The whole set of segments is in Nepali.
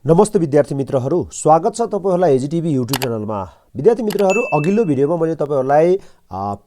नमस्ते विद्यार्थी मित्रहरू, स्वागत छ तपाईहरुलाई एजीटीभी युट्युब च्यानलमा। विद्यार्थी मित्रहरू, अघिल्लो भिडियोमा मैले तपाईहरुलाई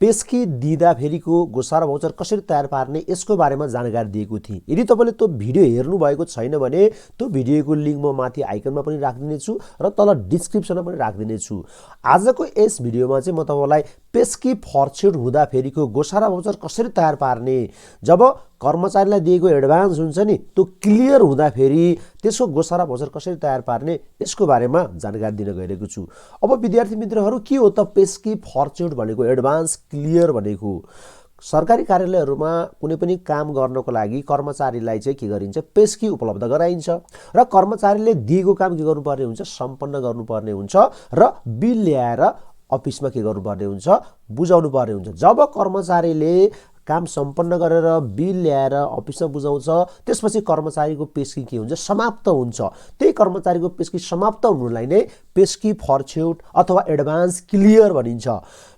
पेस्की दिँदाफेरिको गोसारा भाउचर कसरी तयार पार्ने यसको बारेमा जानकारी दिएको थिएँ। यदि तपाईले त्यो भिडियो हेर्नु भएको छैन भने त्यो भिडियोको लिंक म माथि आइकनमा पनि राख्दिने छु र तल डिस्क्रिप्सनमा पनि राख्दिने छु। आजको यस भिडियोमा चाहिँ म तपाईलाई पेस्की फर्चुट हुँदाफेरिको गोसारा भाउचर कसरी तयार पार्ने, जब कर्मचारीलाई दिएको एडभान्स हुन्छ नि त्यो क्लियर हुँदाफेरि त्यसको गोसारा भाउचर कसरी तयार पार्ने यसको बारेमा जानकारी दिन गइरहेको छु। अब विद्यार्थी मित्रहरू, के हो त पेस्की फर्चुट भनेको, एडभान्स क्लियर भनेको? सरकारी कार्यालयहरुमा कुनै पनि काम गर्नको लागि कर्मचारीलाई चाहिँ के गरिन्छ, पेस्की उपलब्ध गराइन्छ र कर्मचारीले दिएको काम के गर्नुपर्ने हुन्छ, सम्पन्न गर्नुपर्ने हुन्छ र बिल ल्याएर अफिसमा के गर्नुपर्ने हुन्छ, बुझाउनु पर्ने हुन्छ। जब कर्मचारीले काम सम्पन्न गरेर बिल ल्याएर अफिसमा बुझाउँछ, त्यसपछि कर्मचारीको पेस्की के हुन्छ, समाप्त हुन्छ। त्यही कर्मचारीको पेस्की समाप्त हुनुलाई नै पेस्की फर्चुट अथवा एडभान्स क्लियर भनिन्छ।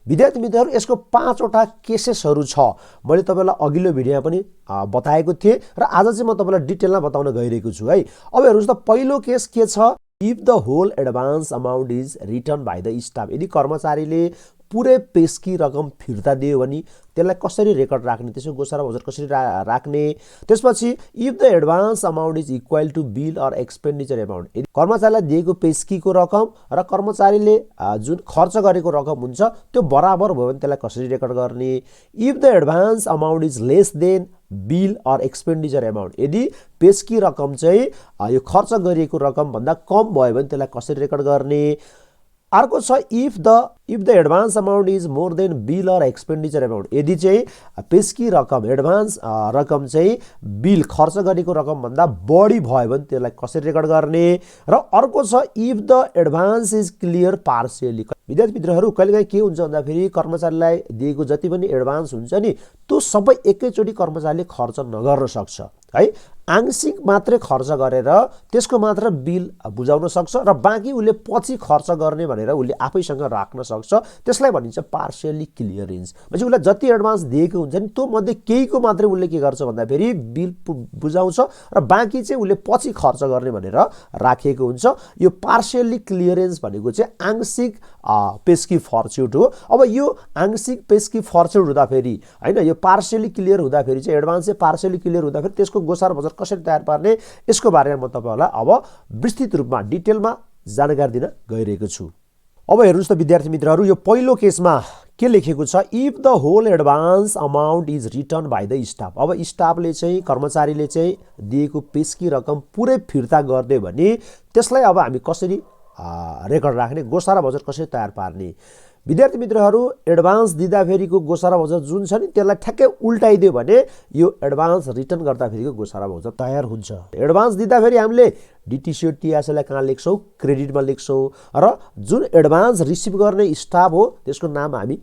विद्यार्थी मित्रहरू, यसको 5 वटा केसेसहरू छ। मैले तपाईलाई अघिल्लो भिडियोमा पनि बताएको थिएँ र आज चाहिँ म तपाईलाई डिटेलमा बताउन गइरहेको छु है। अब हेर्नुस् त, पहिलो केस के छ, if the whole advance amount is return by the staff. यदि कर्मचारीले पुरै पेस्की रकम फिर्ता दियो भने त्यसलाई कसरी रेकर्ड राख्ने, त्यसको गोसारा भाउचर कसरी राख्ने। त्यसपछि if the advance amount is equal to bill or expenditure amount, यदि कर्मचारीलाई दिएको पेस्कीको रकम र कर्मचारीले जुन खर्च गरेको रकम हुन्छ त्यो बराबर भयो भने त्यसलाई कसरी रेकर्ड गर्ने। If the advance amount is less than bill or expenditure amount, यदि पेस्की रकम चाहिँ यो खर्च गरिएको रकम भन्दा कम भयो भने त्यसलाई कसरी रेकर्ड गर्ने। अर्को छ, if the advance amount is more than bill or expenditure amount, यदि चाहिँ पेस्की रकम एडभान्स रकम चाहिँ बिल खर्च गरेको रकम भन्दा बढी भयो भने त्यसलाई कसरी रेकर्ड गर्ने। र अर्को छ, if the advance is clear partially. विद्यार्थी मित्रहरू, कहिलेकाहीँ के हुन्छ भन्दाखेरि कर्मचारीलाई दिएको जति पनि एडभान्स हुन्छ नि त्यो सबै एकैचोटि कर्मचारीले खर्च नगर्न सक्छ है। आंशिक मात्रै खर्च गरेर त्यसको मात्र बिल बुझाउन सक्छ र बाँकी उसले पछि खर्च गर्ने भनेर उसले आफैसँग राख्न सक्छ। त्यसलाई भनिन्छ पार्शियली क्लियरेन्स। म्हणजे उसलाई जति एडभान्स दिएको हुन्छ नि त्यो मध्ये केहीको मात्रै उसले के गर्छ भन्दाखेरि बिल बुझाउँछ र बाँकी चाहिँ उसले पछि खर्च गर्ने भनेर राखेको हुन्छ। यो पार्शियली क्लियरेन्स भनेको चाहिँ आंशिक पेस्की फर्चुट हो। अब यो आंशिक पेस्की फर्चुट हुँदाफेरि हैन, यो पार्शियली क्लियर हुँदाफेरि चाहिँ एडभान्स चाहिँ पार्शियली क्लियर हुँदाफेरि त्यसको गोसारा भाउचर कसरी तयार पार्ने यसको बारेमा म तपाईहरुलाई अब विस्तृत रूपमा डिटेलमा जानकारी दिन गइरहेको छु। अब हेर्नुस् त विद्यार्थी मित्रहरू, यो पहिलो केसमा के लेखेको छ, if the whole advance amount is return by the staff. अब स्टाफले चाहिँ कर्मचारीले चाहिँ दिएको पेस्की रकम पुरै फिर्ता गर्दै भने त्यसलाई अब हामी कसरी रेकर्ड राख्ने, गोसारा भाउचर कसरी तयार पार्ने। विद्यार्थी मित्रहरू, एडभान्स दिँदाफेरिको गोसारा भाउचर जुन छ नि त्यसलाई ठ्याक्कै उल्टाइदियो भने यो एडभान्स रिटर्न गर्दाफेरिको गोसारा भाउचर तयार हुन्छ। एडभान्स दिँदाफेरि हामीले डिटिसिओ टिआसएलाई कहाँ लेख्छौँ, क्रेडिटमा लेख्छौँ र जुन एडभान्स रिसिभ गर्ने स्टाफ हो त्यसको नाम हामी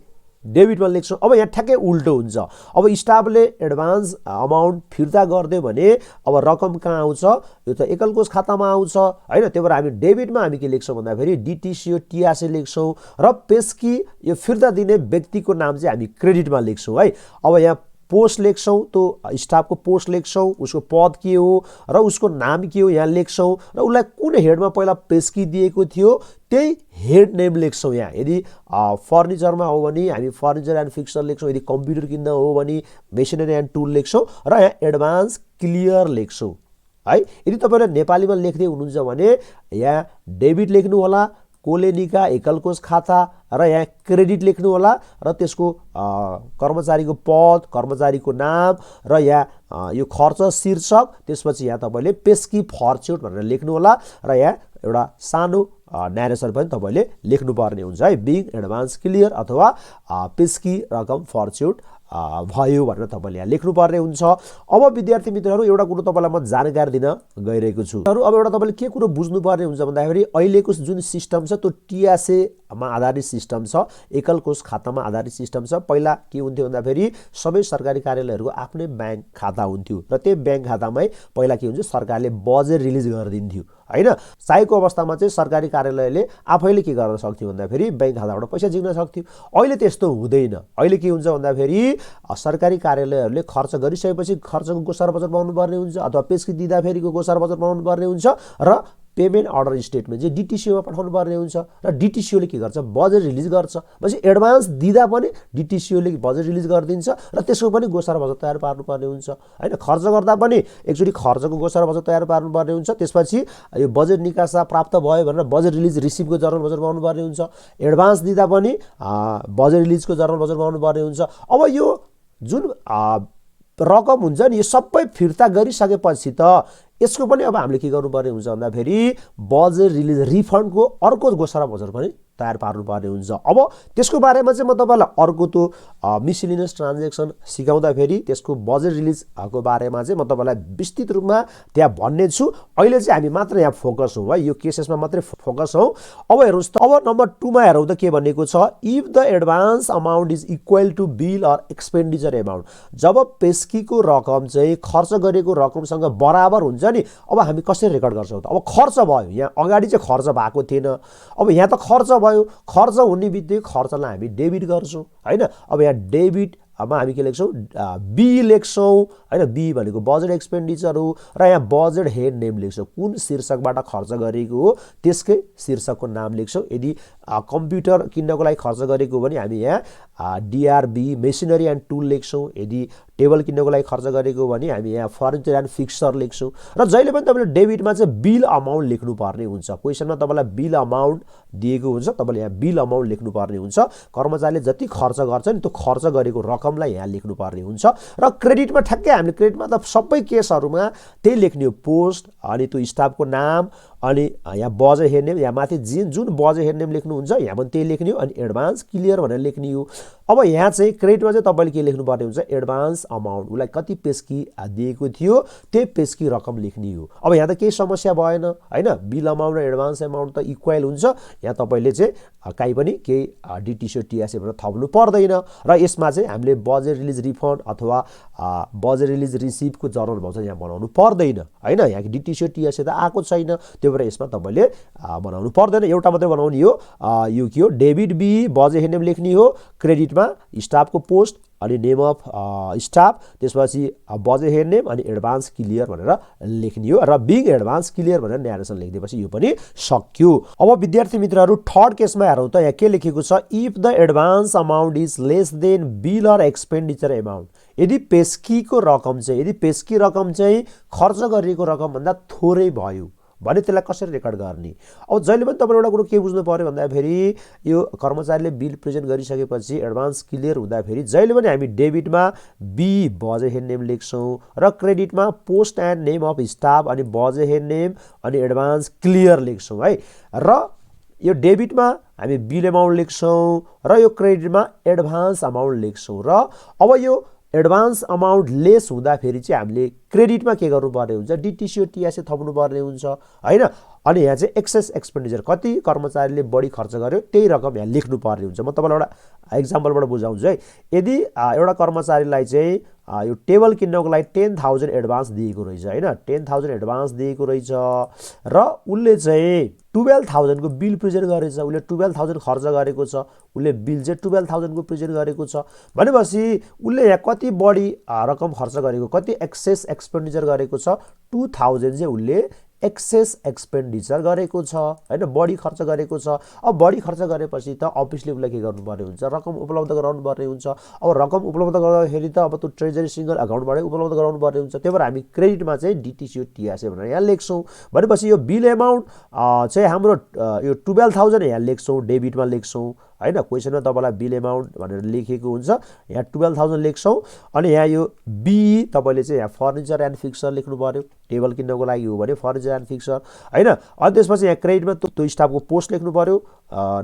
डेबिटमा लेख्छौँ। अब यहाँ ठ्याक्कै उल्टो हुन्छ। अब स्टाफले एडभान्स अमाउन्ट फिर्ता गरिदियो भने अब रकम कहाँ आउँछ, यो त एकल कोष खातामा आउँछ हैन। त्यही भएर हामी डेबिटमा हामी के लेख्छौँ भन्दाखेरि डिटिसिओ टिआसए लेख्छौँ र पेस्की यो फिर्ता दिने व्यक्तिको नाम चाहिँ हामी क्रेडिटमा लेख्छौँ है। अब यहाँ पोस्ट लेख्छौँ, तो स्टाफको पोस्ट लेख्छौँ, उसको पद के हो र उसको नाम के हो यहाँ लेख्छौँ र उसलाई कुन हेडमा पहिला पेस्की दिएको थियो त्यही हेड नेम लेख्छौँ यहाँ। यदि फर्निचरमा हो भने हामी फर्निचर एन्ड फिक्सचर लेख्छौँ, यदि कम्प्युटर किन्दा हो भने मेसिनरी एन्ड टुल लेख्छौँ र यहाँ एडभान्स क्लियर लेख्छौँ है। यदि तपाईले नेपालीमा लेख्दै हुनुहुन्छ भने यहाँ डेबिट लेख्नु होला, कोलेनिका एकल कोष खाता र यहाँ क्रेडिट लेख्नु होला र त्यसको कर्मचारीको पद, कर्मचारीको नाम र यहाँ यो खर्च शीर्षक, त्यसपछि यहाँ तपाईले पेस्की फर्चुट भनेर लेख्नु होला र यहाँ एउटा सानो न्यारेसन पनि तपाईले लेख्नुपर्ने हुन्छ है। बिग एडभान्स क्लियर अथवा पेस्की रकम फर्चुट भयो भनेर तपाईले यहाँ लेख्नुपर्ने हुन्छ। अब विद्यार्थी मित्रहरू, एउटा कुरो तपाईलाई म जानकारी दिन गइरहेको छु। अब एउटा तपाईले के कुरो बुझ्नुपर्ने हुन्छ भन्दाखेरि अहिलेको जुन सिस्टम छ त्यो टिआसएमा आधारित सिस्टम छ, एकल कोष खातामा आधारित सिस्टम छ। पहिला के हुन्थ्यो भन्दाखेरि सबै सरकारी कार्यालयहरूको आफ्नै ब्याङ्क खाता हुन्थ्यो र त्यो ब्याङ्क खातामै पहिला के हुन्छ, सरकारले बजेट रिलिज गरिदिन्थ्यो हैन। चाहेको अवस्थामा चाहिँ सरकारी कार्यालयले आफैले के गर्न सक्थ्यो भन्दाखेरि ब्याङ्क खाताबाट पैसा झिक्न सक्थ्यो। अहिले त्यस्तो हुँदैन। अहिले के हुन्छ भन्दाखेरि सरकारी कार्यालयहरूले खर्च गरिसकेपछि खर्चको गोसारा भाउचर बनाउनु पर्ने हुन्छ अथवा पेस्की दिँदाफेरिको गोसारा भाउचर बनाउनु पर्ने हुन्छ र पेमेन्ट अर्डर स्टेटमेन्ट चाहिँ डिटिसिओमा पठाउनु पर्ने हुन्छ र डिटिसिओले के गर्छ बजेट रिलिज गर्छ भनेपछि एडभान्स दिँदा पनि डिटिसिओले बजेट रिलिज गरिदिन्छ र त्यसको पनि गोसारा बजेट तयार पार्नुपर्ने हुन्छ हैन खर्च गर्दा पनि एकचोटि खर्चको गोसारा बजेट तयार पार्नुपर्ने हुन्छ त्यसपछि यो बजेट निकासा प्राप्त भयो भनेर बजेट रिलिज रिसिभको जर्नल बजेट बनाउनु पर्ने हुन्छ एडभान्स दिँदा पनि बजेट रिलिजको जर्नल बजेट बनाउनु पर्ने हुन्छ अब यो जुन रकम हुन्छ नि यो सबै फिर्ता गरिसकेपछि त यसको पनि अब हामीले के गर्नुपर्ने हुन्छ भन्दाखेरि बजेट रिलिज रिफन्डको अर्को गोसारा बजेट पनि तयार पार्नुपर्ने हुन्छ अब त्यसको बारेमा चाहिँ म तपाईलाई अर्को त्यो मिसलिनियस ट्रान्ज्याक्सन सिकाउँदाखेरि त्यसको बजेट रिलिजको बारेमा चाहिँ म तपाईलाई विस्तृत रूपमा त्यहाँ भन्ने छु अहिले चाहिँ हामी मात्र यहाँ फोकस हौँ है यो केसेसमा मात्रै फोकस हौँ अब हेर्नुस् त अब नम्बर 2 मा हेरौँ त के भनेको छ if the advance amount is equal to bill or expenditure amount जब पेस्कीको रकम चाहिँ खर्च गरेको रकमसँग बराबर हुन्छ नि अब हामी कसरी रेकर्ड गर्छौँ त अब खर्च भयो यहाँ अगाडि चाहिँ खर्च भएको थिएन अब यहाँ त खर्च भयो खर्च हुने बित्तिकै खर्चलाई हामी डेबिट गर्छौँ हैन अब यहाँ डेबिट अब हामी के लेख्छौँ बी लेख्छौँ हैन बी भनेको बजेट एक्सपेन्डिचर हो र यहाँ बजेट हेड नेम लेख्छौँ कुन शीर्षकबाट खर्च गरेको हो त्यसकै शीर्षकको नाम लेख्छौँ यदि कम्प्युटर किन्नको लागि खर्च गरेको हो भने हामी यहाँ डिआरबी मेसिनरी एन्ड टुल लेख्छौँ यदि टेबल किन्नको लागि खर्च गरेको हो भने हामी यहाँ फर्निचर एन्ड फिक्सचर लेख्छौँ र जहिले पनि तपाईले डेबिटमा चाहिँ बिल अमाउन्ट लेख्नुपर्ने हुन्छ क्वेसनमा तपाईलाई बिल अमाउन्ट दिएको हुन्छ तपाईले यहाँ बिल अमाउन्ट लेख्नुपर्ने हुन्छ कर्मचारीले जति खर्च गर्छ नि त्यो खर्च गरेको रकमलाई यहाँ लेख्नुपर्ने हुन्छ र क्रेडिटमा ठ्याक्कै हामीले क्रेडिटमा त सबै केसहरुमा त्यही लेख्ने हो पोस्ट अनि त्यो स्टाफको नाम अनि यहाँ बजेट हेड नेम यहाँ माथि जुन बजेट हेड नेम लेख्नुहुन्छ यहाँ पनि त्यही लेख्ने हो अनि एडभान्स क्लियर भनेर लेख्ने हो अब यहाँ चाहिँ क्रेडिटमा चाहिँ तपाईले के लेख्नुपर्ने हुन्छ एडभान्स अमाउन्ट उलाई कति पेस्की दिएको थियो त्यही पेस्की रकम लेख्ने हो अब यहाँ त केही समस्या भएन हैन बिल अमाउन्ट र एडभान्स अमाउन्ट त इक्वल हुन्छ यहाँ तपाईले चाहिँ काई पनि केही डिटिसी टिआरसी भनेर थप्नु पर्दैन र यसमा चाहिँ हामीले बजेट रिलिज रिफन्ड अथवा बजेट रिलिज रिसिभको जर्नल भाउचर यहाँ बनाउनु पर्दैन हैन यहाँ डिटिसी टिआरसी त आएको छैन त्यो भएर यसमा तपाईले बनाउनु पर्दैन एउटा मात्रै बनाउने हो यो के हो debit B budget head name लेख्ने हो क्रेडिटमा स्टाफको पोस्ट अनि नेम अफ स्टाफ त्यसपछि बजेट हेड नेम अनि एडभान्स क्लियर भनेर लेख्ने हो र बिग एडभान्स क्लियर भनेर न्यारेसन लेख्दिएपछि यो पनि सक्यो अब विद्यार्थी मित्रहरू थर्ड केसमा हेरौँ त यहाँ के लेखेको छ if the advance amount is less than bill or expenditure amount यदि पेस्कीको रकम चाहिँ यदि पेस्की रकम चाहिँ खर्च गरिएको रकम भन्दा थोरै भयो भने त्यसलाई कसरी रेकर्ड गर्ने अब जहिले पनि तपाईले एउटा कुरो के बुझ्नु पर्यो भन्दाखेरि यो कर्मचारीले बिल प्रेजेन्ट गरिसकेपछि एडभान्स क्लियर हुँदाखेरि जहिले पनि हामी डेबिटमा बी बजेट हेड नेम लेख्छौं र क्रेडिटमा post and name of staff अनि बजेट हेड नेम अनि एडभान्स क्लियर लेख्छौं है र यो डेबिटमा हामी बिल अमाउन्ट लेख्छौं र यो क्रेडिटमा एडभान्स अमाउन्ट लेख्छौं र अब यो एडभान्स अमाउन्ट लेस हुँदाखेरि चाहिँ हामीले क्रेडिटमा के गर्नुपर्ने हुन्छ डिटिसी टिआरसी थप्नु पर्ने हुन्छ हैन अनि यहाँ चाहिँ एक्सेस एक्सपेन्डिचर कति कर्मचारीले बढी खर्च गर्यो त्यही रकम यहाँ लेख्नु पर्ने हुन्छ म तपाईलाई एउटा एक्जाम्पलबाट बुझाउँछु है यदि एउटा कर्मचारीलाई चाहिँ यो टेबल किन्नको लागि 10,000 एडभान्स दिएको रहेछ हैन 10,000 एडभान्स दिएको रहेछ र उले चाहिँ 12,000 को बिल प्रेजेन्ट गरेछ उले 12,000 खर्च गरेको छ उले बिल चाहिँ 12,000 को प्रेजेन्ट गरेको छ भनेपछि उले यहाँ कति बढी रकम खर्च गरेको कति एक्सेस एक्सपेन्डिचर गरेको छ 2,000 चाहिँ उले एक्सेस एक्सपेन्डिचर गरेको छ हैन बढी खर्च गरेको छ अब बढी खर्च गरेपछि त अफिसले उलाई के गर्नुपर्ने हुन्छ रकम उपलब्ध गराउनु पर्ने हुन्छ अब रकम उपलब्ध गर्दाखेरि त अब त्यो ट्रेजरी सिंगल अकाउन्टबाटै उपलब्ध गराउनु पर्ने हुन्छ त्यही भएर हामी क्रेडिटमा चाहिँ डिटिसी टिआरसी भनेर यहाँ लेख्छौं भनेपछि यो बिल अमाउन्ट चाहिँ हाम्रो यो 12,000 यहाँ लेख्छौं डेबिटमा लेख्छौं हैन क्वेशनमा तपाईलाई बिल अमाउन्ट भनेर लेखेको हुन्छ यहाँ 12,000 लेख्छौं अनि यहाँ यो बी तपाईले चाहिँ यहाँ फर्निचर एन्ड फिक्सचर लेख्नु पर्यो टेबल किन्नको लागि हो भने फर्निचर एन्ड फिक्सचर हैन अनि त्यसपछि यहाँ क्रेडिटमा त्यो स्टाफको पोस्ट लेख्नु पर्यो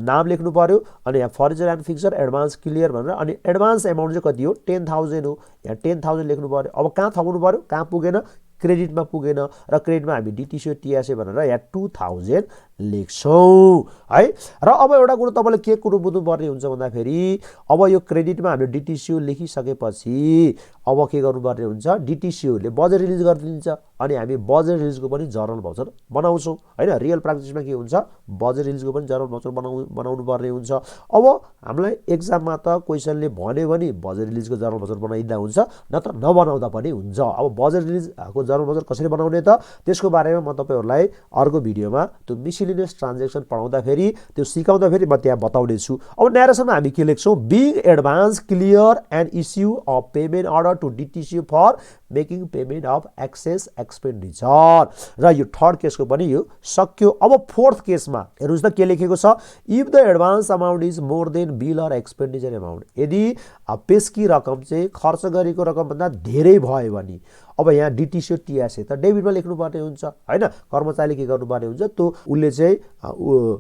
नाम लेख्नु पर्यो अनि यहाँ furniture and fixture advance clear भनेर अनि एडभान्स अमाउन्ट चाहिँ कति हो 10,000 हो यहाँ 10,000 लेख्नु पर्यो अब कहाँ थप्नु पर्यो कहाँ पुगेन क्रेडिटमा पुगेन र क्रेडिटमा हामी डिटिसी टिआरसी भनेर यहाँ 2,000 लेख्छौं है र अब एउटा कुरो तपाईले के कुरो बुझ्नु पर्ने हुन्छ भन्दाखेरि अब यो क्रेडिटमा हामीले डिटिसी लेखिसकेपछि अब के गर्नुपर्ने हुन्छ डिटिसी ले बजेट रिलिज गरिदिन्छ अनि हामी बजेट रिलिजको पनि जर्नल भाउचर बनाउँछौं हैन रियल प्र्याक्टिसमा के हुन्छ बजेट रिलिजको पनि जर्नल भाउचर बनाउनु पर्ने हुन्छ अब हामीलाई एक्जाममा त क्वेशनले भन्यो भने बजेट रिलिजको जर्नल भाउचर बनाइदा हुन्छ नत्र नबनाउँदा पनि हुन्छ अब बजेट रिलिजको जर्नल भाउचर कसरी बनाउने त त्यसको बारेमा म तपाईहरुलाई अर्को भिडियोमा त्यो मिसलिनियस ट्रान्ज्याक्सन पढाउँदाखेरि त्यो सिकाउँदाखेरि म त्यहाँ बताउने छु। अब न्यारेसनमा हामी के लेख्छौं, being advance clear and issue a payment order to DTC for making payment of excess expenditure. र यो थर्ड केसको पनि यो सक्यो। अब फोर्थ केसमा हेर्नुस् त के लेखेको छ, if the advance amount is more than bill or expenditure amount. यदि पेस्की रकम चाहिँ खर्च गरेको रकमभन्दा धेरै भयो भने अब यहाँ डिटिसी टिआरसी त डेबिटमा लेख्नुपर्ने हुन्छ हैन। कर्मचारीले के गर्नुपर्ने हुन्छ, त्यो उसले चाहिँ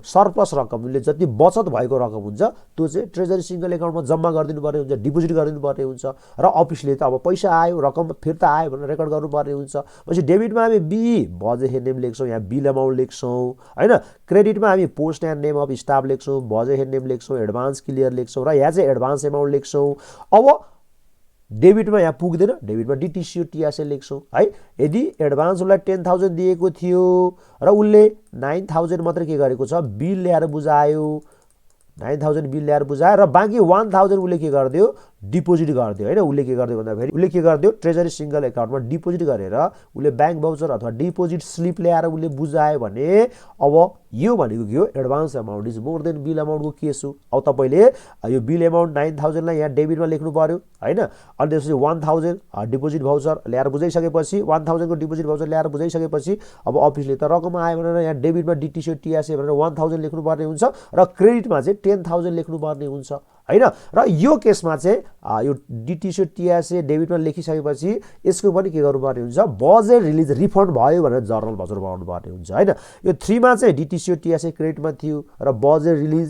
सरप्लस रकम उसले जति बचत भएको रकम हुन्छ त्यो चाहिँ ट्रेजरी सिंगल एकाउन्टमा जम्मा गरिदिनु पर्ने हुन्छ, डिपोजिट गरिदिनु पर्ने हुन्छ। र अफिसले त अब पैसा आयो रकम फिर्ता आयो भनेर रेकर्ड गर्नुपर्ने हुन्छ। पछि डेबिटमा हामी बी बजेट हेड नेम लेख्छौँ, यहाँ बिल अमाउन्ट लेख्छौँ हैन। क्रेडिटमा हामी post and name of staff लेख्छौँ, बजेट हेड नेम लेख्छौँ, एडभान्स क्लियर लेख्छौँ र यहाँ चाहिँ एडभान्स अमाउन्ट लेख्छौँ। अब डेबिटमा यहाँ पुग्दैन, डेबिटमा डिटिसी टिआरसी लेख्छौँ है। यदि एडभान्स उसलाई 10,000 दिएको थियो र उसले 9,000 मात्रै के गरेको छ, बिल ल्याएर बुझायो, 9,000 बिल ल्याएर बुझायो र बाँकी 1,000 उसले के गरिदियो, डिपोजिट गरिदियो हैन। उसले के गरिदियो भन्दाखेरि उसले के गरिदियो, ट्रेजरी सिंगल एकाउन्टमा डिपोजिट गरेर उसले ब्याङ्क भाउचर अथवा डिपोजिट स्लिप ल्याएर उसले बुझायो भने अब यो भनेको के हो, advance amount is more than bill अमाउन्टको केस हो। अब तपाईले यो बिल अमाउन्ट 9,000 लाई यहाँ डेबिटमा लेख्नु पर्यो हैन। अनि त्यसपछि 1,000 डिपोजिट भाउचर ल्याएर बुझाइसकेपछि 1,000 को डिपोजिट भाउचर ल्याएर बुझाइसकेपछि अब अफिसले त रकम आयो भनेर यहाँ डेबिटमा डिटिसी टिआरसी भनेर 1,000 लेख्नु पर्ने हुन्छ र क्रेडिटमा चाहिँ 10,000 लेख्नु पर्ने हुन्छ हैन। र यो केसमा चाहिँ यो डिटिसी टिआरसी डेबिटमा लेखिसकेपछि यसको पनि के गर्नुपर्ने हुन्छ, बजेट रिलिज रिफन्ड भयो भनेर जर्नल भाउचर बनाउनु पर्ने हुन्छ हैन। यो 3 मा चाहिँ डिटिसी टिआरसी क्रेडिटमा थियो र बजेट रिलिज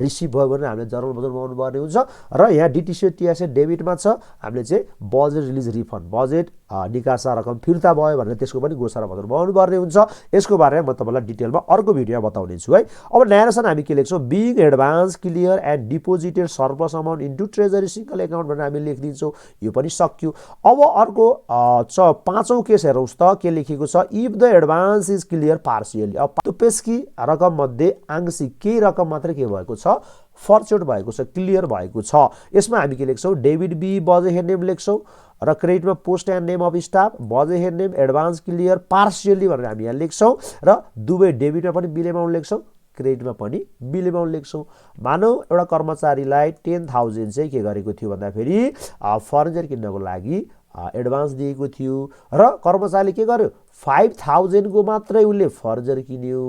रिसिभ भयो भनेर हामीले जर्नल भाउचर बनाउनु पर्ने हुन्छ। र यहाँ डिटिसी टिआरसी डेबिटमा छ, हामीले चाहिँ बजेट रिलिज रिफन्ड बजेट निकासा रकम फिर्ता भयो भनेर त्यसको पनि गोसारा भाउचर बनाउनु पर्ने हुन्छ। यसको बारेमा म तपाईलाई डिटेलमा अर्को भिडियोमा बताउने छु है। अब न्यारेसन हामी के लेख्छौँ, being advance clear and deposited surplus amount into treasury single account भनेर हामी लेखिदिन्छौँ। यो पनि सक्यो। अब अर्को पाँचौं केस हेरौँस् त के लेखेको छ, if the advance is clear partially. अब त्यो पेस्की रकम मध्ये आंशिक केही रकम मात्रै के भएको छ, फर्चुट भएको छ, क्लियर भएको छ। यसमा हामी के लेख्छौँ, debit B budget head name लेख्छौँ र क्रेडिटमा post and name of staff, budget head name advance clear partially भनेर हामी यहाँ लेख्छौँ र दुवै डेबिटमा पनि बिल अमाउन्ट लेख्छौँ, क्रेडिटमा पनि बिल अमाउन्ट लेख्छौँ। मानौ एउटा कर्मचारीलाई 10,000 चाहिँ के गरेको थियो भन्दाखेरि फर्निचर किन्नको लागि एडभान्स दिएको थियो र कर्मचारीले के गर्यो, 5,000 को मात्रै उसले फर्निचर किन्यो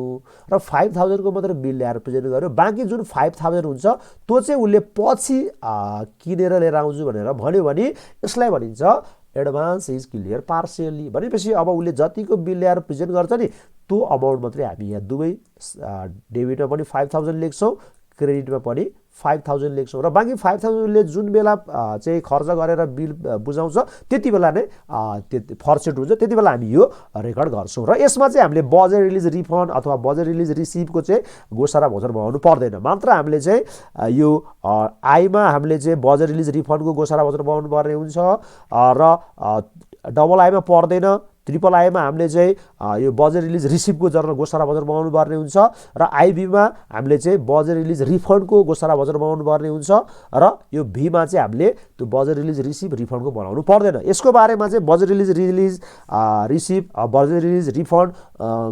र 5,000 को मात्रै बिल ल्याएर प्रेजेन्ट गर्यो। बाँकी जुन 5,000 हुन्छ त्यो चाहिँ उसले पछि किनेर लिएर आउँछु भनेर भन्यो भने यसलाई भनिन्छ एडभान्स इज क्लियर पार्सियली। भनेपछि अब उसले जतिको बिल ल्याएर प्रेजेन्ट गर्छ नि त्यो अमाउन्ट मात्रै हामी यहाँ दुवै डेबिटमा पनि 5,000 लेख्छौँ, क्रेडिटमा पनि 5,000 लेख्छौँ र बाँकी 5,000 ले जुन बेला चाहिँ खर्च गरेर बिल बुझाउँछ त्यति बेला नै फर्चुट हुन्छ, त्यति बेला हामी यो रेकर्ड गर्छौँ। र यसमा चाहिँ हामीले बजेट रिलिज रिफन्ड अथवा बजेट रिलिज रिसिभको चाहिँ गोसारा भाउचर बनाउनु पर्दैन। मात्र हामीले चाहिँ यो आईमा हामीले चाहिँ बजेट रिलिज रिफन्डको गोसारा भाउचर बनाउनु पर्ने हुन्छ र डबल आईमा पर्दैन। ट्रिपल आईमा हामीले चाहिँ यो बजेट रिलिज रिसिभको जर्नल गोसारा भाउचर बनाउनु पर्ने हुन्छ र आईबीमा हामीले चाहिँ बजेट रिलिज रिफन्डको गोसारा भाउचर बनाउनु पर्ने हुन्छ र यो भीमा चाहिँ हामीले त्यो बजेट रिलिज रिसिभ रिफन्डको बनाउनु पर्दैन। यसको बारेमा चाहिँ budget release receive budget release refund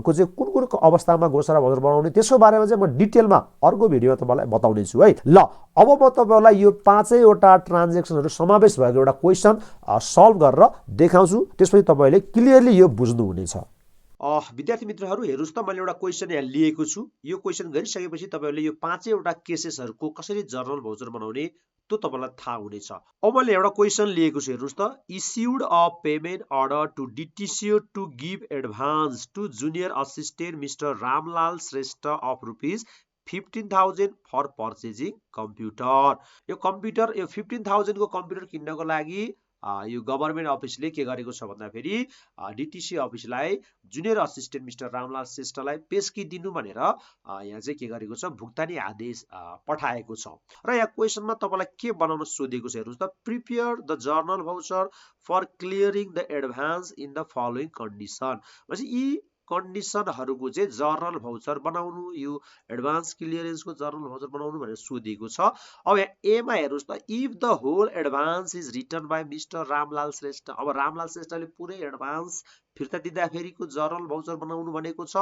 को चाहिँ कुन कुन अवस्थामा गोसारा भाउचर बनाउने त्यसको बारेमा चाहिँ म डिटेलमा अर्को भिडियोमा तपाईलाई बताउने छु है। ल अब म तपाईलाई यो 5वटा ट्रान्ज्याक्सनहरु समावेश भएको एउटा क्वेशन सल्भ गरेर देखाउँछु, त्यसपछि तपाईले क्लियरली यो बुझ्नु हुनेछ। विद्यार्थी मित्रहरू हेर्नुस् त, मैले एउटा क्वेशन यहाँ लिएको छु। यो क्वेशन गरिसकेपछि तपाईहरुले यो 5वटा केसेसहरुको कसरी जर्नल भाउचर बनाउने त्यो तपाईलाई थाहा हुनेछ। अब मैले एउटा क्वेशन लिएको छु, हेर्नुस् त, issued a payment order to DTC to give advance to junior assistant mister Ramlal Shrestha of rupees 15,000 for purchasing computer. यो कम्प्युटर यो 15,000 को कम्प्युटर किन्नको लागि यो गभर्नमेन्ट अफिसले के गरेको छ भन्दाखेरि डिटिसी अफिसलाई जुनियर असिस्टेन्ट मिस्टर रामलाल श्रेष्ठलाई पेस्की दिनु भनेर यहाँ चाहिँ के गरेको छ, भुक्तानी आदेश पठाएको छ। र यहाँ क्वेशनमा तपाईलाई के बनाउन सोधेको छ, हेर्नुस् त, prepare the journal voucher for clearing the advance in the following condition. भनेपछि यी कन्डिसनहरुको चाहिँ जर्नल भाउचर बनाउनु, यो एडभान्स क्लियरेन्सको जर्नल भाउचर बनाउनु भनेर सोधेको छ। अब यहाँ ए मा हेर्नुस् त, if the whole advance is return by mister Ramlal Shrestha. अब रामलाल श्रेष्ठले पुरै एडभान्स फिर्ता दिँदाखेरिको जर्नल भाउचर बनाउनु भनेको छ।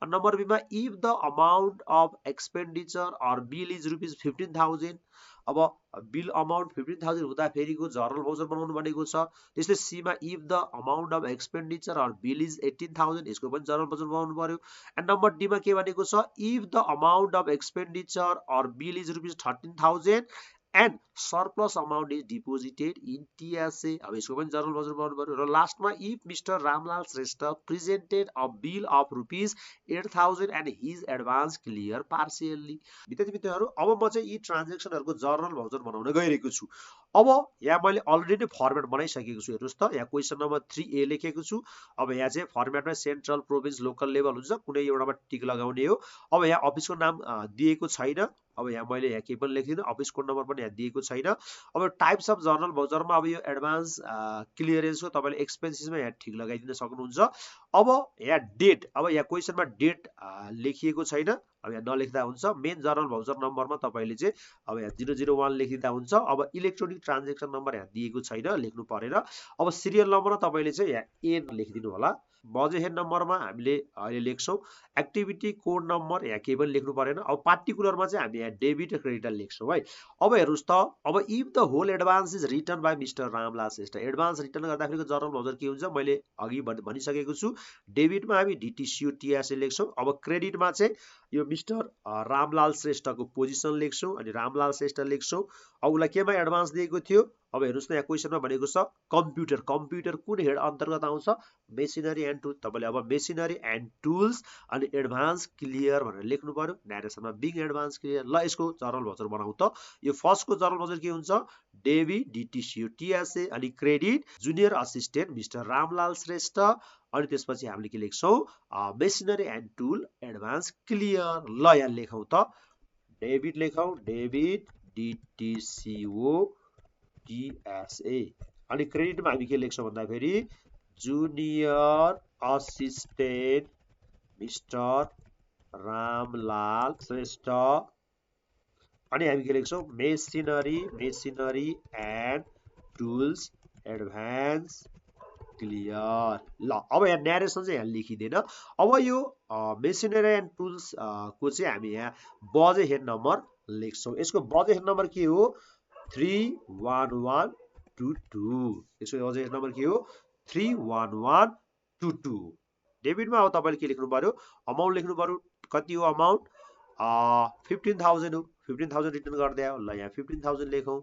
नम्बर बी मा if the amount of expenditure or bill is ₹15,000, अब बिल अमाउन्ट 15,000 हुँदाखेरिको जर्नल भाउचर बनाउनु भनेको छ। त्यस्तै सी मा if the amount of expenditure or bill is 18,000, यसको पनि जर्नल भाउचर बनाउनु पर्यो। एन्ड नम्बर डी मा के भनेको छ, if the amount of expenditure or bill is ₹13,000 and surplus amount is deposited in TSA, अब यसको पनि जर्नल भाउचर बनाउनु पर्यो। र लास्टमा if mister Ramlal Shrestha presented a bill of ₹8,000 and his advance clear partially। विद्यार्थी मित्रहरू, अब म चाहिँ यी ट्रान्जेक्सनहरूको जर्नल भाउचर बनाउन गइरहेको छु। अब यहाँ मैले अलरेडी फर्मेट बनाइसकेको छु। हेर्नुहोस् त, यहाँ क्वेसन नम्बर 3A लेखेको छु। अब यहाँ चाहिँ फर्मेटमा सेन्ट्रल, प्रोभिन्स, लोकल लेभल हुन्छ, कुनै एउटामा टिक लगाउने हो। अब यहाँ अफिसको नाम दिएको छैन। अब यहाँ मैले यहाँ केही पनि लेख्दिनँ, अफिस कोड नम्बर पनि यहाँ दिएको छैन। अब टाइप्स अफ जर्नल भाउचरमा अब यो एडभान्स क्लियरेन्सको तपाईँले एक्सपेन्सेसमा यहाँ ठिक लगाइदिन सक्नुहुन्छ। अब यहाँ डेट, अब यहाँ क्वेसनमा डेट लेखिएको छैन, अब यहाँ नलेख्दा हुन्छ। मेन जर्नल भाउचर नम्बरमा तपाईँले चाहिँ अब यहाँ 001 लेखिदिँदा हुन्छ। अब इलेक्ट्रोनिक ट्रान्जेक्सन नम्बर यहाँ दिएको छैन, लेख्नु परेन। अब सिरियल नम्बरमा तपाईँले चाहिँ यहाँ ए लेखिदिनु होला। बजेट हेड नम्बरमा हामीले अहिले लेख्छौँ। एक्टिभिटी कोड नम्बर यहाँ केही पनि लेख्नु परेन। अब पार्टिकुलरमा चाहिँ हामी यहाँ डेबिट र क्रेडिट लेख्छौँ है। अब हेर्नुहोस् त, अब if the whole advance is return by mister Ramlal Shrestha, advance return गर्दाखेरिको जर्नल भाउचर के हुन्छ मैले अघि भनिसकेको छु। डेबिटमा हामी DTCO TSA लेख्छौँ। अब क्रेडिटमा चाहिँ यो मिस्टर रामलाल श्रेष्ठको पोजिसन लेख्छौँ अनि रामलाल श्रेष्ठ लेख्छौँ। अब उसलाई केमा एडभान्स दिएको थियो, अब हेर्नुहोस् न, यहाँ क्वेसनमा भनेको छ कम्प्युटर। कम्प्युटर कुन हेड अन्तर्गत आउँछ, मेसिनरी एन्ड टुल। तपाईँले अब मेसिनरी एन्ड टुल्स अनि एडभान्स क्लियर भनेर लेख्नु पर्यो। न्यारेसनमा बिग एडभान्स क्लियर। ल, यसको जर्नल भाउचर बनाऊ त। यो फर्स्टको जर्नल भाउचर के हुन्छ, डेबिट DTCO TSA अनि credit junior assistant mister Ramlal Shrestha. अनि त्यसपछि हामीले के लेख्छौँ, machinery and tool advance clear. ल, यहाँ लेखौँ त, डेबिट लेखौँ, डेबिट DTCO TSA अनि क्रेडिटमा हामी के लेख्छौँ भन्दाखेरि junior assistant mister Ramlal Shrestha. अनि हामी के लेख्छौँ, machinery and tools advance clear. ल, अब यहाँ न्यारेसन चाहिँ यहाँ लेखिँदैन। अब यो मेसिनरी एन्ड टुल्स को चाहिँ हामी यहाँ बजेट हेड नम्बर लेख्छौँ। यसको बजेट हेड नम्बर के हो, 31122। यसको बजेट हेड नम्बर के हो, 31122। डेबिटमा अब तपाईँले के लेख्नु पर्यो, अमाउन्ट लेख्नु पर्यो। कति हो अमाउन्ट, 15,000 हो। 15,000 रिटर्न गरिदिए हो। ल, यहाँ 15,000 लेखौँ।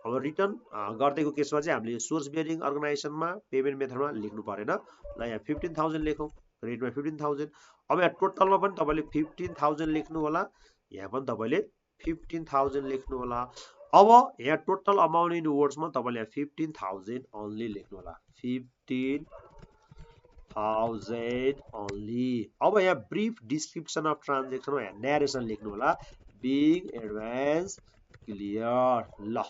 अब रिटर्न गरिदिएको केसमा चाहिँ हामीले सोर्स बियरिङ अर्गनाइजेसनमा पेमेन्ट मेथडमा लेख्नु परेन। ल, यहाँ 15,000 लेखौँ, क्रेडिटमा 15,000। अब यहाँ टोटलमा पनि तपाईँले 15,000 लेख्नु होला, यहाँ पनि तपाईँले 15,000 लेख्नु होला। अब यहाँ टोटल अमाउन्ट इन वर्ड्समा तपाईँले यहाँ 15,000 ओन्ली लेख्नु होला, 15,000 ओन्ली। अब यहाँ ब्रिफ डिस्क्रिप्सन अफ ट्रान्जेक्सनमा यहाँ न्यारेसन लेख्नु होला, बिग एडभान्स क्लियर। ल,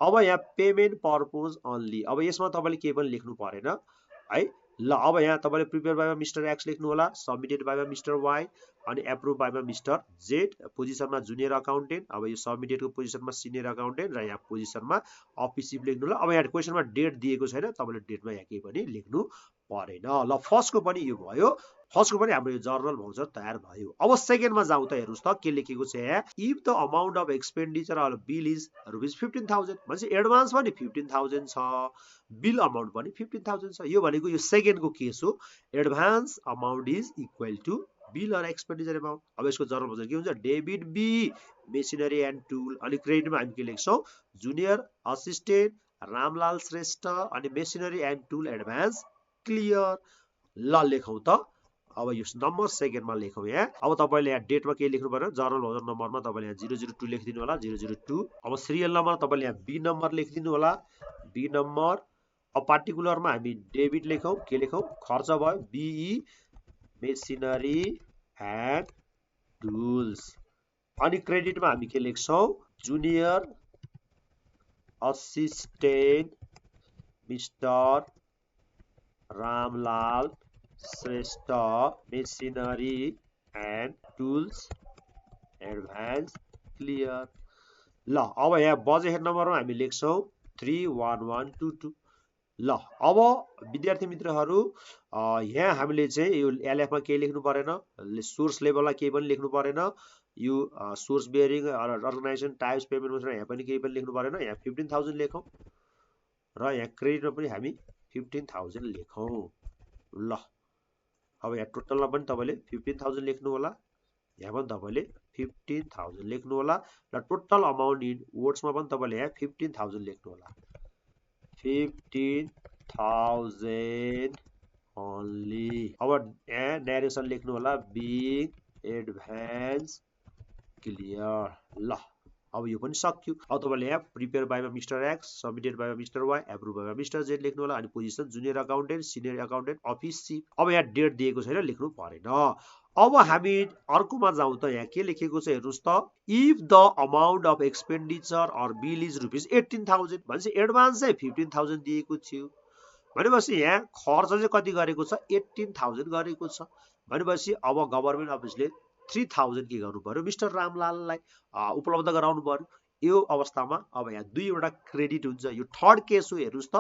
अब यहाँ पेमेन्ट पर्पोज ओन्ली। अब यसमा तपाईँले केही पनि लेख्नु परेन है। ल, अब यहाँ तपाईँले प्रिपेयर बाई मिस्टर एक्स लेख्नु होला, सबमिटेड बाई मिस्टर वाई अनि एप्रुभ बाई मिस्टर जेड। पोजिसनमा जुनियर अकाउन्टेन्ट, अब यो सबमिटेडको पोजिसनमा सिनियर अकाउन्टेन्ट र यहाँ पोजिसनमा अफिसिभ लेख्नु होला। अब यहाँ क्वेसनमा डेट दिएको छैन, तपाईँले डेटमा यहाँ केही पनि लेख्नु परेन। ल, फर्स्टको पनि यो भयो, फर्स्टको पनि हाम्रो यो जर्नल भाउचर तयार भयो। अब सेकेन्डमा जाउँ त, हेर्नुहोस् त के लेखेको छ यहाँ, if the amount of expenditure or bill is ₹15,000 भनेपछि एडभान्स पनि 15,000 छ, बिल अमाउन्ट पनि 15,000 छ। यो भनेको यो सेकेन्डको केस हो, advance amount is equal to bill or expenditure amount. अब यसको जर्नल भाउचर के हुन्छ, debit B machinery and tool अनि क्रेडिटमा हामी के लेख्छौँ, जुनियर असिस्टेन्ट रामलाल श्रेष्ठ अनि machinery and tool advance clear. ल, लेखौँ त। अब यो नम्बर सेकेन्डमा लेखौँ यहाँ। अब तपाईँले यहाँ डेटमा के लेख्नु पर्यो, जर्नल भाउचर नम्बरमा तपाईँले यहाँ 002 लेखिदिनु होला, 002। अब सिरियल नम्बर तपाईँले यहाँ बी नम्बर लेखिदिनु होला, बी नम्बर। अब पार्टिकुलरमा हामी डेबिट लेखौँ, के लेखौँ, खर्च भयो, बिई मेसिनरी एन्ड टुल्स अनि क्रेडिटमा हामी के लेख्छौँ, junior assistant mister Ramlal Shrestha machinery and tools advance clear. ल, अब यहाँ बजेट हेड नम्बरमा हामी लेख्छौँ 31122। ल अब विद्यार्थी मित्रहरू यहाँ हामीले चाहिँ यो एलएफमा केही लेख्नु परेन, सोर्स लेभलमा केही पनि लेख्नु परेन, यो source bearing organisation types payment method यहाँ पनि केही पनि लेख्नु परेन। यहाँ 15,000 लेखौँ र यहाँ क्रेडिटमा पनि हामी 15,000 लेखौँ। ल अब यहाँ टोटलमा पनि तपाईँले 15,000 लेख्नु होला, यहाँ पनि तपाईँले 15,000 लेख्नु होला र टोटल अमाउन्ट इन वर्ड्समा पनि तपाईँले यहाँ 15,000 लेख्नु होला। 15,000 ओन्ली। अब यहाँ नरेसन लेख्नु होला, बिग एडभान्स क्लियर। ल अब यो पनि सक्यो। अब तपाईँले यहाँ प्रिपेयर बाइमा मिस्टर एक्स, सबमिटेड बाइमा मिस्टर वाई, एप्रुभ बाइमा मिस्टर जेड लेख्नु होला अनि position junior accountant, senior accountant, office chief. अब यहाँ डेट दिएको छैन, लेख्नु परेन। अब हामी अर्कोमा जाउँ त। यहाँ के लेखेको छ हेर्नुहोस् त, if the amount of expenditure or bill is rupees 18,000 भनेपछि एडभान्स चाहिँ 15,000 दिएको थियो भनेपछि यहाँ खर्च चाहिँ कति गरेको छ, 18,000 गरेको छ भनेपछि अब गभर्मेन्ट अफिसले 3,000 के गर्नु पर्यो, मिस्टर रामलाललाई उपलब्ध गराउनु पर्यो। यो अवस्थामा अब यहाँ दुईवटा क्रेडिट हुन्छ। यो थर्ड केस हो, हेर्नुहोस् त,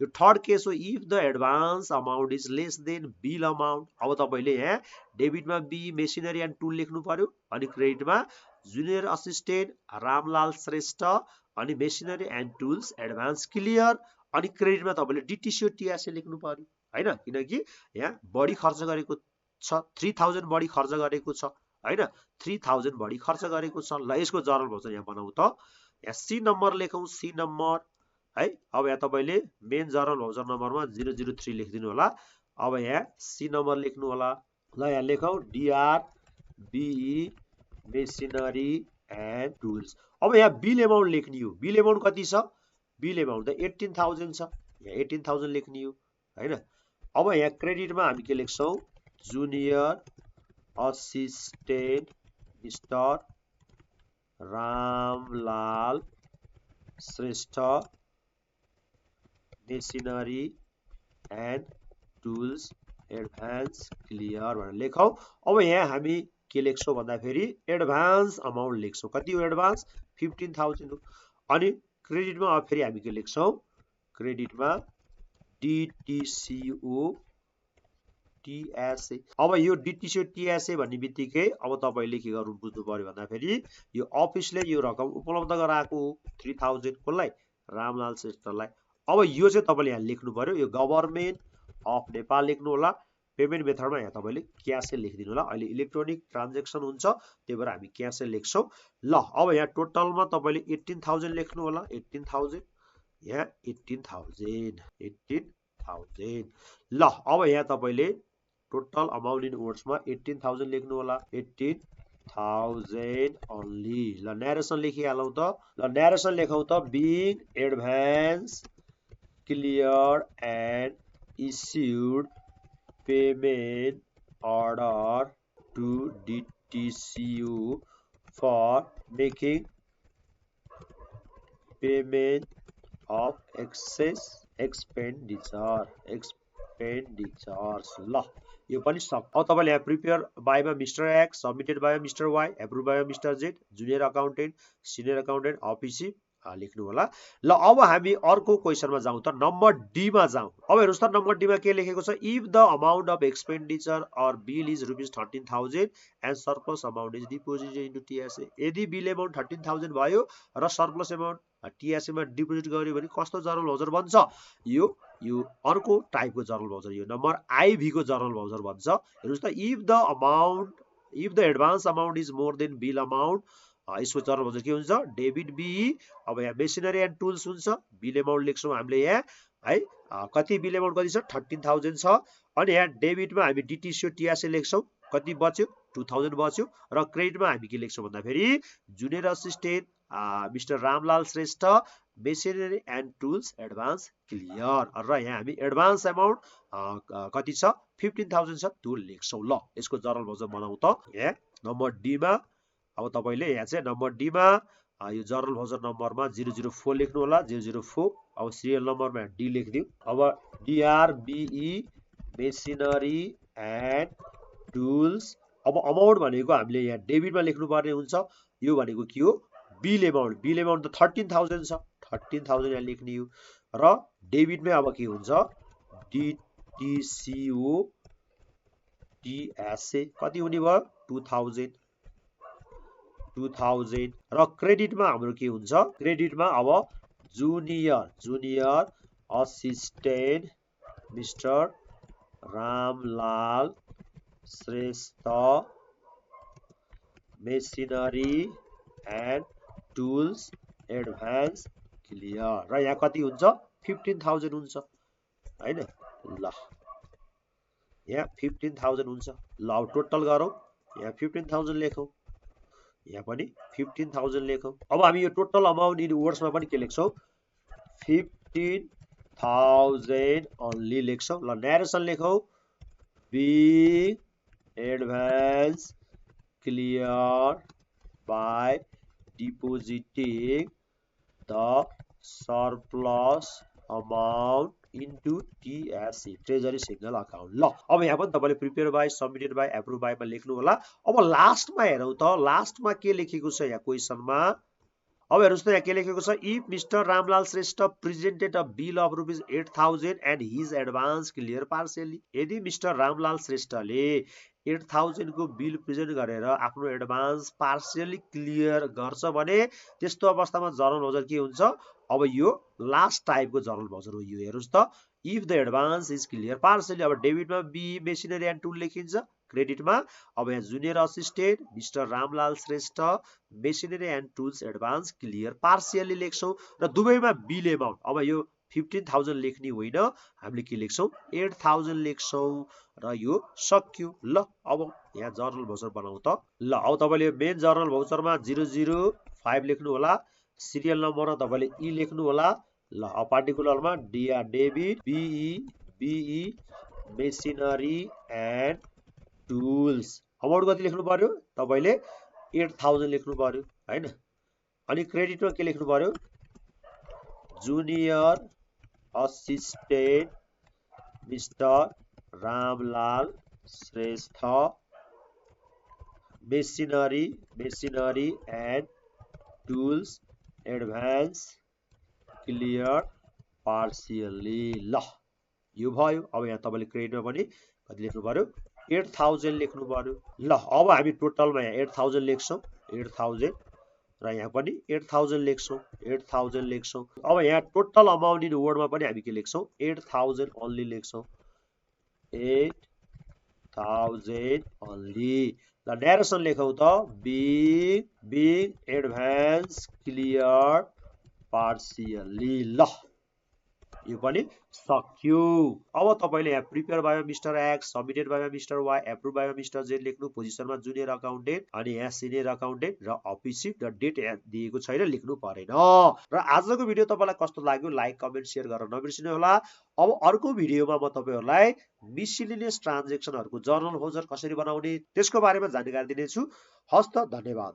यो थर्ड केस हो, if the advance amount is less than bill amount. अब तपाईँले यहाँ डेबिटमा बी मेसिनरी एन्ड टुल लेख्नु पर्यो अनि क्रेडिटमा जुनियर असिस्टेन्ट रामलाल श्रेष्ठ अनि machinery and tools advance clear अनि क्रेडिटमा तपाईँले डिटिसिओ टिआरसी लेख्नु पर्यो हैन, किनकि यहाँ बढी खर्च गरेको छ, 3,000 बढी खर्च गरेको छ हैन, 3,000 बढी खर्च गरेको छ। ल यसको जर्नल भाउचर यहाँ बनाऊ त। यहाँ सी नम्बर लेखौँ, सी नम्बर है। अब यहाँ तपाईँले मेन जर्नल भाउचर नम्बरमा 003 लेखिदिनु होला। अब यहाँ सी नम्बर लेख्नु होला। ल यहाँ लेखौँ DRBE मेसिनरी एन्ड टुल्स। अब यहाँ बिल एमाउन्ट लेख्ने हो। बिल एमाउन्ट कति छ, बिल एमाउन्ट त 18,000 छ, यहाँ 18,000 लेख्ने हो हैन। अब यहाँ क्रेडिटमा हामी के लेख्छौँ, junior assistant mister Ramlal Shrestha machinery and tools advance clear भनेर लेखौँ। अब यहाँ हामी के लेख्छौँ भन्दाखेरि एडभान्स अमाउन्ट लेख्छौँ। कति हो एडभान्स, 15,000 हो। अनि क्रेडिटमा अब फेरि हामी के लेख्छौँ, क्रेडिटमा DTCO TSA। अब यो DTCO TSA भन्ने बित्तिकै अब तपाईँले के गर्नु बुझ्नु पर्यो भन्दाखेरि यो अफिसले यो रकम उपलब्ध गराएको 3,000 कसलाई, रामलाल श्रेष्ठलाई। अब यो चाहिँ तपाईँले यहाँ लेख्नु पर्यो, यो गभर्मेन्ट अफ नेपाल लेख्नु होला। पेमेन्ट मेथडमा यहाँ तपाईँले क्यासै लेखिदिनु होला। अहिले इलेक्ट्रोनिक ट्रान्जेक्सन हुन्छ त्यही भएर हामी क्यासै लेख्छौँ। ल अब यहाँ टोटलमा तपाईँले 18,000 लेख्नु होला, 18,000 यहाँ 18,000। ल अब यहाँ तपाईँले टोटल अमाउन्ट इन वर्ड्समा 18,000 लेख्नु होला, 18,000 ओन्ली। ल नरेसन लेखिहालौँ त। ल नरेसन लेखौँ त, being advance clear and issued payment order to DTCO for making payment of expenditures. ल यो पनि सब। अब तपाईँले यहाँ प्रिपेयर बाइमा मिस्टर एक्स, सबमिटेड बाइमा मिस्टर वाई, एप्रुभ बाइमा mister Z, junior accountant, senior accountant, office लेख्नु होला। ल अब हामी अर्को क्वेसनमा जाउँ त, नम्बर डीमा जाउँ। अब हेर्नुहोस् त, नम्बर डीमा के लेखेको छ, if the amount of expenditure or bill is rupees 13,000 and surplus amount is deposited into TSA. यदि बिल एमाउन्ट 13,000 भयो र सरप्लस एमाउन्ट टिएसएमा डिपोजिट गर्यो भने कस्तो जर्नल भाउचर बन्छ, यो अर्को टाइपको जर्नल भाउचर, यो नम्बर आइभी को जर्नल भाउचर बन्छ। हेर्नुहोस् त, if the advance amount is more than bill amount, यसको जर्नल भाउचर के हुन्छ, डेबिट बीई। अब यहाँ मेसिनरी एन्ड टुल्स हुन्छ, बिल एमाउन्ट लेख्छौँ हामीले यहाँ है, कति बिल एमाउन्ट कति छ, 13,000 छ। अनि यहाँ डेबिटमा हामी डिटिसिओ टिआरसी लेख्छौँ, कति बच्यो, 2,000 बच्यो। र क्रेडिटमा हामी के लेख्छौँ भन्दाखेरि junior assistant mister Ramlal Shrestha machinery and tools advance clear. र यहाँ हामी एडभान्स एमाउन्ट कति छ, 15,000 छ, त्यो लेख्छौँ। ल यसको जर्नल भाउचर बनाऊ त। यहाँ नम्बर डीमा अब तपाईँले यहाँ चाहिँ नम्बर डीमा यो जर्नल भाउचर नम्बरमा 004 लेख्नु होला, 004। अब सिरियल नम्बरमा डी लेखिदिउँ। अब DRBE मेसिनरी एन्ड टुल्स। अब अमाउन्ट भनेको हामीले यहाँ डेबिटमा लेख्नु पर्ने हुन्छ। यो भनेको के हो, बिल एमाउन्ट। बिल एमाउन्ट त 13,000 छ, 13,000 यहाँ लेख्ने हो। र डेबिटमै अब के हुन्छ DTCO TSA कति हुने भयो 2000 र क्रेडिटमा हाम्रो के हुन्छ क्रेडिटमा अब junior assistant mister Ramlal Shrestha machinery and tools advance clear र यहाँ कति हुन्छ 15,000 हुन्छ हैन ल यहाँ 15,000 हुन्छ ल अब टोटल गरौँ यहाँ 15,000 लेखौँ यहाँ पनि 15,000 लेखौँ अब हामी यो टोटल अमाउन्ट इन वर्ड्समा पनि के लेख्छौँ 15,000 ओन्ली लेख्छौँ ल न्यारेसन लेखौँ being advance clear by depositing the surplus amount into TSC treasury signal account ल अब यहाँ पनि तपाईले prepare by submitted by approve बाइमा लेख्नु होला अब लास्टमा हेरौँ त लास्टमा के लेखेको छ यहाँ क्वेशनमा अब हेर्नुस् त यहाँ के लेखेको छ if mister Ramlal Shrestha presented a bill of ₹8,000 and his advance clear partially यदि मिस्टर रामलाल श्रेष्ठले 8,000 को बिल प्रेजेन्ट गरेर आफ्नो एडभान्स पार्शियली क्लियर गर्छ भने त्यस्तो अवस्थामा जर्नल भाउचर के हुन्छ अब यो लास्ट टाइपको जर्नल भाउचर हो यो हेर्नुस् त if the advance is clear partially अब डेबिटमा बी मेसिनरी एन्ड टुल लेखिन्छ क्रेडिटमा अब यहाँ junior assistant mister Ramlal Shrestha machinery and tools advance clear partially लेख्छौँ र दुवैमा बिल एमाउन्ट अब यो 15,000 लेख्ने होइन हामीले के लेख्छौँ 8,000 लेख्छौँ र यो सक्यो ल अब यहाँ जर्नल भाउचर बनाऊ त ल अब तपाईले मेन जर्नल भाउचरमा 005 लेख्नु होला सिरियल नम्बरमा तपाईले ई लेख्नु होला ल अब पार्टिकुलरमा debit BE machinery and tools amount कति लेख्नु पर्यो तपाईले 8,000 लेख्नु पर्यो हैन अनि क्रेडिटमा के लेख्नु पर्यो junior assistant mister Ramlal Shrestha machinery and tools advance clear partially ल यो भयो अब यहाँ तपाईले क्रेडिटमा पनि कति लेख्नु पर्यो 8,000 लेख्नु पर्यो ल अब हामी टोटलमा यहाँ 8,000 लेख्छौँ 8,000 र यहाँ पनि 8,000 लेख्छौँ 8,000 लेख्छौँ अब यहाँ टोटल अमाउन्ट इन वर्डमा पनि हामी के लेख्छौँ 8,000 ओन्ली लेख्छौँ 8,000 ओन्ली ल न्यारेसन लेखौँ त बिग एडभान्स क्लियर पार्शियली ल यो पनि सक्यो अब तपाईले यहाँ prepare by mister X submitted by mister Y approve by mister Z लेख्नु पोजिसनमा जुनियर अकाउन्टेन्ट अनि यहाँ सिनियर अकाउन्टेन्ट र अफिसियल र डेट दिएको छैन लेख्नु परेन र आजको भिडियो तपाईलाई कस्तो लाग्यो लाइक कमेन्ट शेयर गर्न नबिर्सिनु होला अब अर्को भिडियोमा म तपाईहरुलाई मिसलिनियस ट्रान्ज्याक्सनहरुको जर्नल भाउचर कसरी बनाउने त्यसको बारेमा जानकारी दिनेछु हस्त धन्यवाद